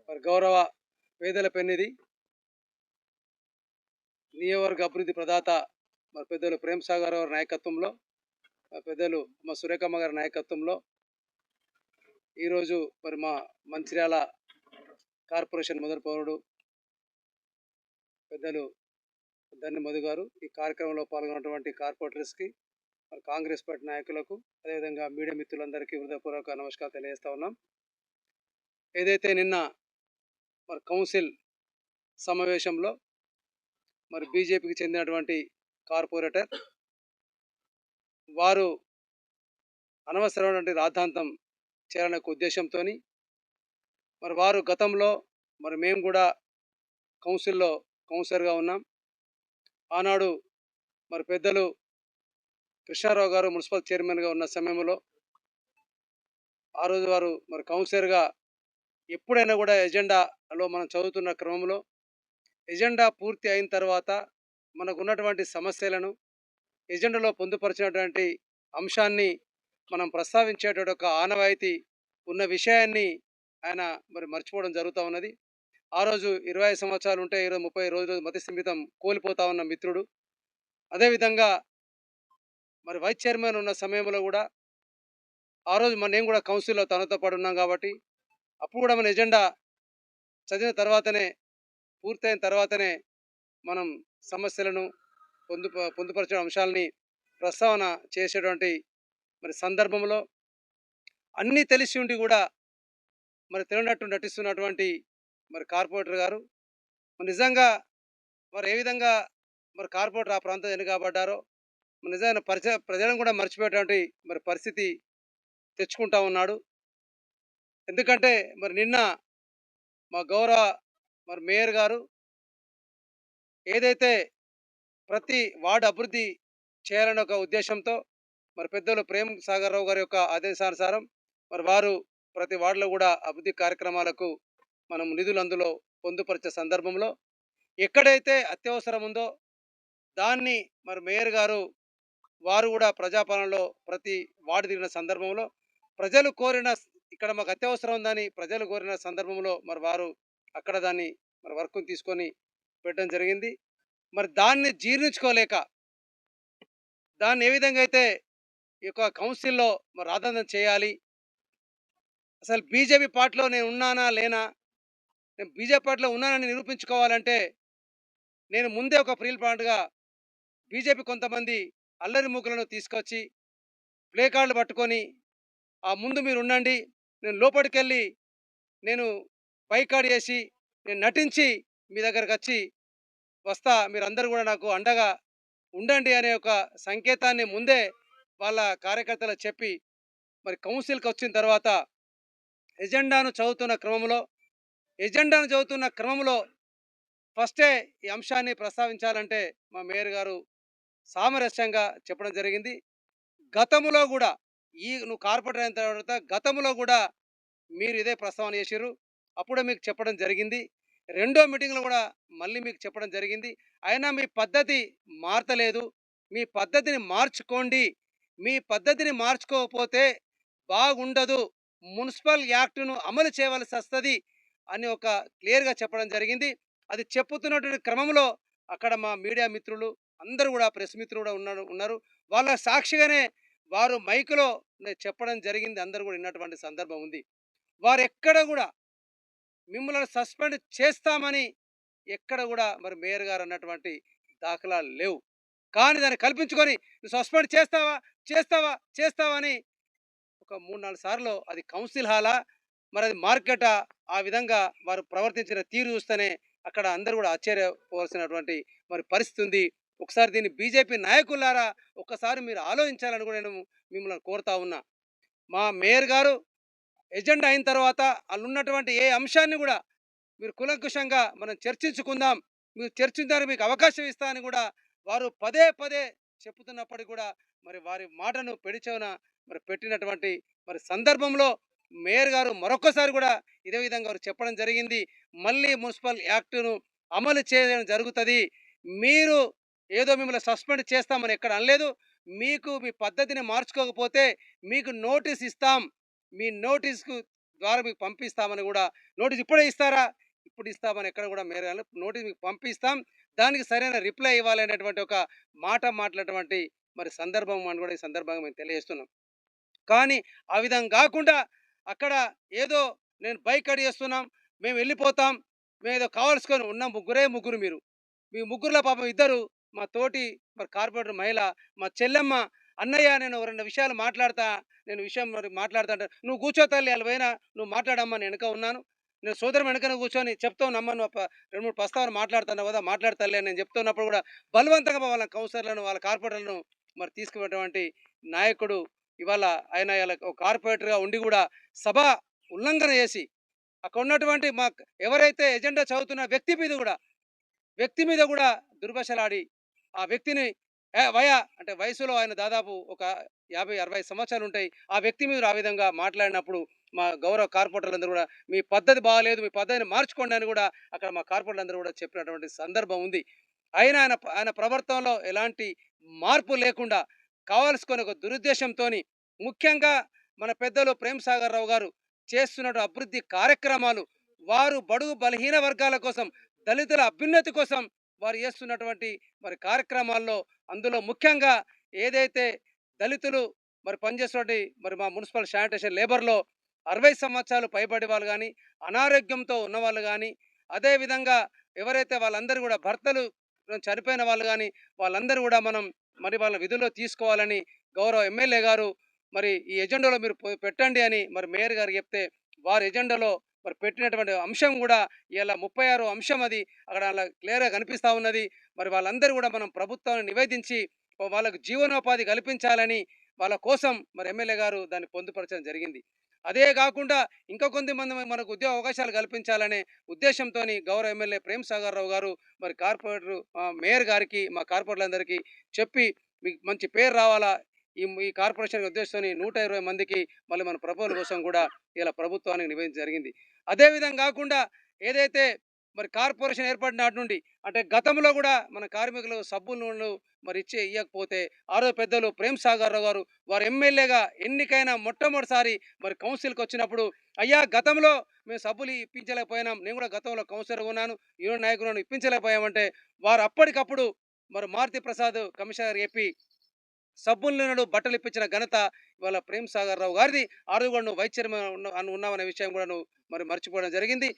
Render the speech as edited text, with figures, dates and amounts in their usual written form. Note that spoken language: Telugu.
మరి గౌరవ పేదల పెన్నిధి నియోజకవర్గ అభివృద్ధి ప్రదాత మరి పెద్దలు ప్రేమ్ సాగర్ గారి నాయకత్వంలో పెద్దలు మా సురేఖమ్మ గారి నాయకత్వంలో ఈరోజు మరి మా మంచిర్యాల కార్పొరేషన్ మొదటి పౌరుడు పెద్దలు ధన్య మధు గారు ఈ కార్యక్రమంలో పాల్గొన్నటువంటి కార్పొరేటర్స్కి మరి కాంగ్రెస్ పార్టీ నాయకులకు అదేవిధంగా మీడియా మిత్రులందరికీ హృదయపూర్వక నమస్కారం తెలియజేస్తా ఉన్నాం. ఏదైతే నిన్న మరి కౌన్సిల్ సమావేశంలో మరి బీజేపీకి చెందినటువంటి కార్పొరేటర్ వారు అనవసరమైనటువంటి రాద్ధాంతం చేయాలనే ఉద్దేశంతో మరి వారు గతంలో మరి మేము కూడా కౌన్సిల్లో కౌన్సిలర్గా ఉన్నాం. ఆనాడు మరి పెద్దలు కృష్ణారావు గారు మున్సిపల్ చైర్మన్గా ఉన్న సమయంలో ఆ రోజు వారు మరి కౌన్సిలర్గా ఎప్పుడైనా కూడా ఎజెండాలో మనం చదువుతున్న క్రమంలో ఎజెండా పూర్తి అయిన తర్వాత మనకు ఉన్నటువంటి సమస్యలను ఎజెండాలో పొందుపరిచినటువంటి అంశాన్ని మనం ప్రస్తావించేటువంటి ఒక ఆనవాయితీ ఉన్న విషయాన్ని ఆయన మరి మర్చిపోవడం జరుగుతూ ఉన్నది. ఆ రోజు 25 సంవత్సరాలు ఉంటే 30 రోజులు మతి స్థిమితం కోల్పోతా ఉన్న మిత్రుడు. అదేవిధంగా మరి వైస్ చైర్మన్ ఉన్న సమయంలో కూడా ఆ రోజు నేను కూడా కౌన్సిల్లో తనతో పాటు ఉన్నాం కాబట్టి అప్పుడు కూడా మన ఎజెండా చదివిన తర్వాతనే పూర్తయిన తర్వాతనే మనం సమస్యలను పొందుపరిచిన అంశాలని ప్రస్తావన చేసేటువంటి మరి సందర్భంలో అన్నీ తెలిసి ఉండి కూడా మరి తెలియనట్టు నటిస్తున్నటువంటి మరి కార్పొరేటర్ గారు నిజంగా మరి ఏ విధంగా మరి కార్పొరేటర్ ఆ ప్రాంతం ఎన్నికబడ్డారో నిజంగా ప్రజలను కూడా మర్చిపోయేటువంటి మరి పరిస్థితి తెచ్చుకుంటా ఉన్నాడు. ఎందుకంటే మరి నిన్న మా గౌరవ మరి మేయర్ గారు ఏదైతే ప్రతి వార్డు అభివృద్ధి చేయాలనే ఒక ఉద్దేశంతో మరి పెద్దలు ప్రేమ్ సాగర్ రావు గారి యొక్క ఆదేశానుసారం మరి వారు ప్రతి వార్డులో కూడా అభివృద్ధి కార్యక్రమాలకు మనం నిధులు అందులో పొందుపరిచే సందర్భంలో ఎక్కడైతే అత్యవసరం ఉందో దాన్ని మరి మేయర్ గారు వారు కూడా ప్రజాపాలనలో ప్రతి వార్డు తిరిగిన సందర్భంలో ప్రజలు కోరిన ఇక్కడ మాకు అత్యవసరం ఉందని ప్రజలు కోరిన సందర్భంలో మరి వారు అక్కడ దాన్ని మరి వర్క్ను తీసుకొని పెట్టడం జరిగింది. మరి దాన్ని జీర్ణించుకోలేక దాన్ని ఏ విధంగా అయితే ఈ యొక్క కౌన్సిల్లో మరి రాద్ధాంతం చేయాలి, అసలు బీజేపీ పార్టీలో నేను ఉన్నానా లేనా, నేను బీజేపీ పార్టీలో ఉన్నానని నిరూపించుకోవాలంటే నేను ముందే ఒక ప్రీల్ పాయింట్గా బీజేపీ కొంతమంది అల్లరి మూకలను తీసుకొచ్చి ప్లే కార్డులు పట్టుకొని ఆ ముందు మీరు ఉండండి, నేను లోపలికి వెళ్ళి నేను బైకాడ్ చేసి నేను నటించి మీ దగ్గరకు వచ్చి వస్తా, మీరందరూ కూడా నాకు అండగా ఉండండి అనే ఒక సంకేతాన్ని ముందే వాళ్ళ కార్యకర్తలు చెప్పి మరి కౌన్సిల్కి వచ్చిన తర్వాత ఎజెండాను చదువుతున్న క్రమంలో ఫస్టే ఈ అంశాన్ని ప్రస్తావించాలంటే మా మేయర్ గారు సామరస్యంగా చెప్పడం జరిగింది. గతంలో కూడా నువ్వు కార్పొరేటర్ అయిన తర్వాత గతంలో కూడా మీరు ఇదే ప్రస్తావన చేశారు, అప్పుడే మీకు చెప్పడం జరిగింది. రెండో మీటింగ్లో కూడా మళ్ళీ మీకు చెప్పడం జరిగింది. అయినా మీ పద్ధతి మారతలేదు, మీ పద్ధతిని మార్చుకోండి, మీ పద్ధతిని మార్చుకోకపోతే బాగుండదు, మున్సిపల్ యాక్టును అమలు చేయవలసి వస్తుంది అని ఒక క్లియర్గా చెప్పడం జరిగింది. అది చెప్పుతున్నటువంటి క్రమంలో అక్కడ మా మీడియా మిత్రులు అందరూ కూడా ప్రెస్ మిత్రులు కూడా ఉన్నారు. వాళ్ళ సాక్షిగానే వారు మైకులో చెప్పడం జరిగింది, అందరూ కూడా విన్నటువంటి సందర్భం ఉంది. వారు ఎక్కడ కూడా మిమ్మల్ని సస్పెండ్ చేస్తామని ఎక్కడ కూడా మరి మేయర్ గారు అన్నటువంటి దాఖలాలు లేవు. కానీ దాన్ని కల్పించుకొని నువ్వు సస్పెండ్ చేస్తావా అని ఒక 3-4 సార్లు అది కౌన్సిల్ హాలా మరి అది మార్కెటా, ఆ విధంగా వారు ప్రవర్తించిన తీరు చూస్తేనే అక్కడ అందరూ కూడా ఆశ్చర్యపోవాల్సినటువంటి మరి పరిస్థితి ఉంది. ఒకసారి దీన్ని బీజేపీ నాయకులారా ఒక్కసారి మీరు ఆలోచించాలని కూడా నేను మిమ్మల్ని కోరుతా ఉన్నా. మా మేయర్ గారు ఎజెండా అయిన తర్వాత అందున్నటువంటి ఏ అంశాన్ని కూడా మీరు కులంకుశంగా మనం చర్చించుకుందాం, మీరు చర్చించడానికి మీకు అవకాశం ఇస్తా అని కూడా వారు పదే చెప్పుతున్నప్పటికీ కూడా మరి వారి మాటను పెడిచెవున మరి పెట్టినటువంటి మరి సందర్భంలో మేయర్ గారు మరొకసారి కూడా ఇదే విధంగా వారు చెప్పడం జరిగింది. మళ్ళీ మున్సిపల్ యాక్టును అమలు చేయడం జరుగుతుంది, మీరు ఏదో మిమ్మల్ని సస్పెండ్ చేస్తామని ఎక్కడ అనలేదు, మీకు మీ పద్ధతిని మార్చుకోకపోతే మీకు నోటీస్ ఇస్తాం, మీ నోటీస్కు ద్వారా మీకు పంపిస్తామని కూడా నోటీస్ ఇప్పుడే ఇస్తారా? ఇప్పుడు ఇస్తామని ఎక్కడ కూడా మేయర్ గారు నోటీస్ మీకు పంపిస్తాం. దానికి సరైన రిప్లై ఇవ్వాలనేటువంటి ఒక మాట మాట్లాడినటువంటి మరి సందర్భం అని కూడా ఈ సందర్భంగా మేము తెలియజేస్తున్నాం. కానీ ఆ విధంగా గాకుండా అక్కడ ఏదో నేను బైక్ అడిగేస్తున్నాం, మేము వెళ్ళిపోతాం, మేమేదో కావాల్సుకొని ఉన్న ముగ్గురే ముగ్గురు మీరు. మీ ముగ్గురులో పాపం ఇద్దరు మా తోటి మరి కార్పొరేటర్ మహిళ, మా చెల్లెమ్మ, "అన్నయ్య నేను ఒక 2 విషయాలు మాట్లాడతా, నేను విషయం మరి మాట్లాడతా" అంటే, "నువ్వు కూర్చో తల్లి ఆళ్ళ పోయినా నువ్వు మాట్లాడమ్మా నేను వెనక ఉన్నాను. నేను సోదరి వెనకనే కూర్చొని చెప్తానమ్మా నువ్వు 2, 3 ప్రస్తావనలు మాట్లాడుతున్నావు కదా! మాట్లాడు తల్లి" అని నేను చెప్తున్నప్పుడు కూడా బలవంతంగా వాళ్ళ కౌన్సిలర్‌లను, వాళ్ళ కార్పొరేటర్లను మరి తీసుకుపోయేటువంటి నాయకుడు ఇవాళ ఆయన ఇయాల ఒక కార్పొరేటర్‌గా ఉండి గూడా సభ ఉల్లంఘన చేసి, అక్కడ ఉన్నటువంటి ఎవరైతే ఎజెండా చదువుతున్న వ్యక్తి మీద గూడా దుర్భాషలాడి, ఆ వ్యక్తిని అంటే వయసులో ఆయన దాదాపు ఒక 50, 60 సంవత్సరాలుంటాయి. ఆ వ్యక్తి మీద ఆ విధంగా మాట్లాడినప్పుడు మా గౌరవ కార్పొరేటర్లందరూ గూడా, "మీ పద్ధతి బాగాలేదు. మీ పద్ధతిని మార్చుకోండి" అని గూడా అక్కడ మా కార్పొరేటర్లందరూ గూడా చెప్పినటువంటి సందర్భం ఉంది. అయినా ఆయన ప్రవర్తనలో ఎలాంటి మార్పు లేకుండా కావాల్సుకొని ఒక దురుద్దేశంతోని ముఖ్యంగా మన పెద్దలు ప్రేమ్ సాగర్ రావు గారు చేస్తున్న అభివృద్ధి కార్యక్రమాలు, వారు బడుగు బలహీన వర్గాల కోసం, దళితుల అభ్యున్నతి కోసం వారు చేస్తున్నటువంటి మరి కార్యక్రమాల్లో అందులో ముఖ్యంగా ఏదైతే దళితులు మరి పనిచేస్తున్నటువంటి మరి మా మున్సిపల్ శానిటేషన్ లేబర్‌లో 60 సంవత్సరాలు పైబడి వాళ్ళు గాని, అనారోగ్యంతో ఉన్నవాళ్ళు గాని, అదేవిధంగా ఎవరైతే వాళ్ళందరూ గూడా భర్తలు చనిపోయిన వాళ్ళు గాని, వాళ్ళందరూ గూడా మనం మరి వాళ్ళ విధుల్లో తీసుకోవాలని గౌరవ ఎమ్మెల్యే గారు మరి ఈ ఎజెండాలో మీరు పెట్టండి అని మరి మేయర్ గారికి చెప్తే, వారి ఎజెండాలో మరి పెట్టినటువంటి అంశం గూడా ఇయాల 36 అంశం అది. అక్కడ అలా క్లియర్‌గా కనిపిస్తా ఉన్నది. మరి వాళ్ళందరూ గూడా మనం ప్రభుత్వాన్ని నివేదించి వాళ్ళకు జీవనోపాధి కల్పించాలని వాళ్ళ కోసం మరి ఎమ్మెల్యే గారు దాన్ని పొందుపరచడం జరిగింది. అదే గాకుండా ఇంకా కొంతమంది మనకు ఉద్యోగ అవకాశాలు కల్పించాలనే ఉద్దేశంతోని గౌరవ ఎమ్మెల్యే ప్రేమ్ సాగర్ రావు గారు మరి మేయర్ గారికి, మా కార్పొరేటర్లందరికీ చెప్పి, "మీకు మంచి పేరు రావాలా, ఈ కార్పొరేషన్ ఉద్దేశంతోని 120 మందికి మళ్ళీ మన ప్రపోజల్ కోసం కూడా ఇలా ప్రభుత్వానికి నివేదించడం జరిగింది." అదే విధంగా కాకుండా ఏదైతే మరి కార్పొరేషన్ ఏర్పడిన నాటి నుండి అంటే గతంలో కూడా మన కార్మికులు సబ్బు నూనెలు మరి ఇయ్యకపోతే ఆ రోజు పెద్దలు ప్రేమ్ సాగర్ రావు గారు వారు ఎమ్మెల్యేగా ఎన్నికైన మొట్టమొదటిసారి మరి కౌన్సిల్‌కి వచ్చినప్పుడు, "అయ్యా గతంలో మేము సబ్బులు ఇప్పించలేకపోయినాం. నేను కూడా గతంలో కౌన్సిలర్‌గా ఉన్నాను. యూనియన్ నాయకులను ఇప్పించలేకపోయామంటే" వారు అప్పటికప్పుడు మరి మారుతి ప్రసాద్ కమిషనర్ గారికి చెప్పి సబ్బులు నూనెలు బట్టలు ఇప్పించిన ఘనత ఇవాళ ప్రేమ్ సాగర్ రావు గారిది. ఆ రోజు కూడా నువ్వు వైస్ చైర్మన్ ఉన్నావనే విషయం కూడా నువ్వు మరి మర్చిపోవడం జరిగింది.